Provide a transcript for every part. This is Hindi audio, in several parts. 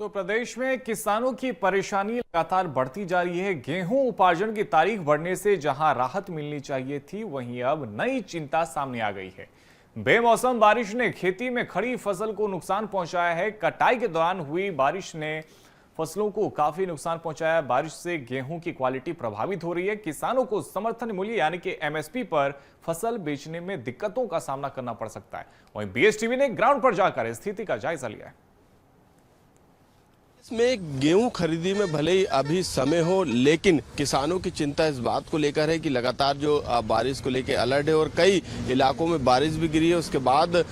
तो प्रदेश में किसानों की परेशानी लगातार बढ़ती जा रही है। गेहूं उपार्जन की तारीख बढ़ने से जहां राहत मिलनी चाहिए थी, वहीं अब नई चिंता सामने आ गई है। बेमौसम बारिश ने खेती में खड़ी फसल को नुकसान पहुंचाया है। कटाई के दौरान हुई बारिश ने फसलों को काफी नुकसान पहुंचाया। बारिश से गेहूं की क्वालिटी प्रभावित हो रही है। किसानों को समर्थन मूल्य यानी कि एमएसपी पर फसल बेचने में दिक्कतों का सामना करना पड़ सकता है। वहीं बीएसटीवी ने ग्राउंड पर जाकर स्थिति का जायजा लिया है। इसमें गेहूं खरीदी में भले ही अभी समय हो, लेकिन किसानों की चिंता इस बात को लेकर है कि लगातार जो बारिश को लेकर अलर्ट है और कई इलाकों में बारिश भी गिरी है। उसके बाद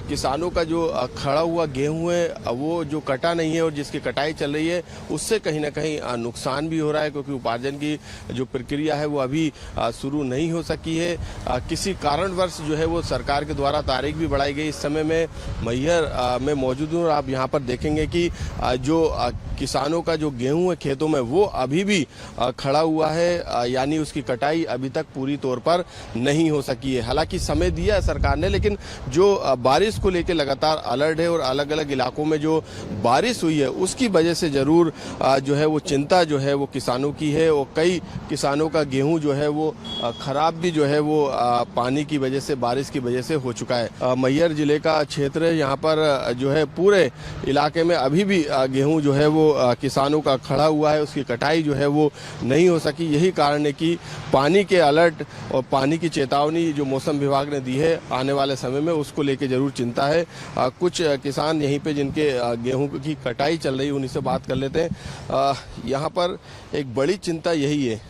किसानों का जो खड़ा हुआ गेहूं है वो जो कटा नहीं है और जिसकी कटाई चल रही है उससे कहीं ना कहीं नुकसान भी हो रहा है, क्योंकि उपार्जन की जो प्रक्रिया है वो अभी शुरू नहीं हो सकी है। किसी कारणवश जो है वो सरकार के द्वारा तारीख भी बढ़ाई गई। इस समय में मैहर में मौजूद हूँ और आप यहाँ पर देखेंगे कि जो किसानों का जो गेहूं है खेतों में वो अभी भी खड़ा हुआ है, यानी उसकी कटाई अभी तक पूरी तौर पर नहीं हो सकी है। हालांकि समय दिया है सरकार ने, लेकिन जो बारिश को लेकर लगातार अलर्ट है और अलग अलग इलाकों में जो बारिश हुई है उसकी वजह से जरूर जो है वो चिंता जो है वो किसानों की है। और कई किसानों का गेहूं जो है वो खराब भी जो है वो पानी की वजह से, बारिश की वजह से हो चुका है। मैहर जिले का क्षेत्र है, यहाँ पर जो है पूरे इलाके में अभी भी गेहूं जो है वो किसानों का खड़ा हुआ है, उसकी कटाई जो है वो नहीं हो सकी। यही कारण है कि पानी के अलर्ट और पानी की चेतावनी जो मौसम विभाग ने दी है आने वाले समय में, उसको लेके जरूर चिंता है। कुछ किसान यहीं पे जिनके गेहूं की कटाई चल रही है उन्हीं से बात कर लेते हैं। यहाँ पर एक बड़ी चिंता यही है,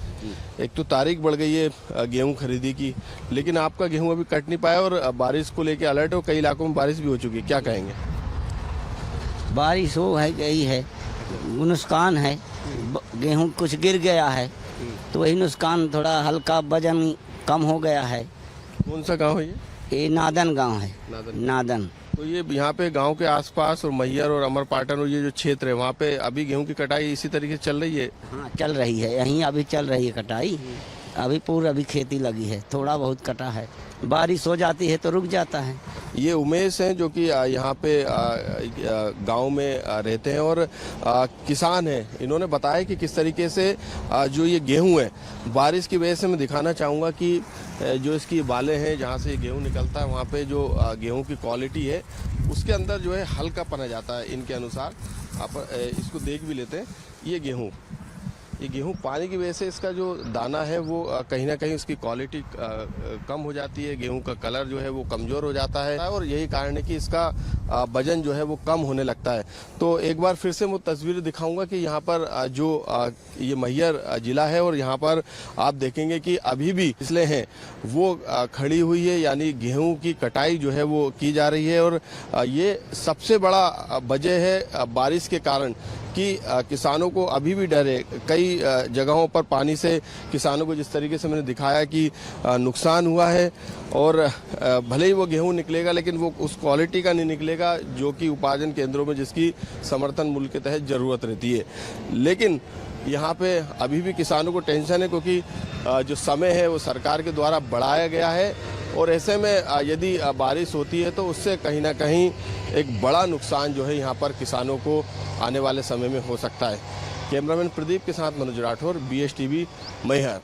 एक तो तारीख बढ़ गई है गेहूं खरीदी की, लेकिन आपका गेहूं अभी कट नहीं पाया और बारिश को लेके अलर्ट है। कई इलाकों में बारिश भी हो चुकी है, क्या कहेंगे? बारिश हो है गई है, नुकसान है। गेहूं कुछ गिर गया है तो वही नुकसान, थोड़ा हल्का वजन कम हो गया है। कौन सा गांव है ये नादन गांव है। नादन तो ये यहाँ पे गांव के आसपास और मैहर और अमरपाटन और ये जो क्षेत्र है वहाँ पे अभी गेहूं की कटाई इसी तरीके से चल रही है? हाँ चल रही है, यहीं अभी चल रही है कटाई। अभी पूरी अभी खेती लगी है, थोड़ा बहुत कटा है। बारिश हो जाती है तो रुक जाता है। ये उमेश हैं जो कि यहाँ पे गांव में रहते हैं और किसान हैं। इन्होंने बताया कि किस तरीके से जो ये गेहूं है बारिश की वजह से, मैं दिखाना चाहूँगा कि जो इसकी बालें हैं जहाँ से गेहूं निकलता है वहाँ पे जो गेहूं की क्वालिटी है उसके अंदर जो है हल्का पना जाता है इनके अनुसार। आप इसको देख भी लेते हैं। ये गेहूं पानी की वजह से इसका जो दाना है वो कहीं ना कहीं उसकी क्वालिटी कम हो जाती है, गेहूं का कलर जो है वो कमज़ोर हो जाता है और यही कारण है कि इसका वजन जो है वो कम होने लगता है। तो एक बार फिर से वो तस्वीर दिखाऊंगा कि यहाँ पर जो ये मैहर जिला है और यहाँ पर आप देखेंगे कि अभी भी फसलें हैं वो खड़ी हुई है, यानी गेहूँ की कटाई जो है वो की जा रही है। और ये सबसे बड़ा वजह है बारिश के कारण कि किसानों को अभी भी डर है। कई जगहों पर पानी से किसानों को जिस तरीके से मैंने दिखाया कि नुकसान हुआ है और भले ही वो गेहूं निकलेगा लेकिन वो उस क्वालिटी का नहीं निकलेगा जो कि उपार्जन केंद्रों में जिसकी समर्थन मूल्य के तहत ज़रूरत रहती है। लेकिन यहाँ पे अभी भी किसानों को टेंशन है, क्योंकि जो समय है वो सरकार के द्वारा बढ़ाया गया है और ऐसे में यदि बारिश होती है तो उससे कहीं ना कहीं एक बड़ा नुकसान जो है यहाँ पर किसानों को आने वाले समय में हो सकता है। कैमरामैन प्रदीप के साथ मनोज राठौर, बीएसटीवी मैहर।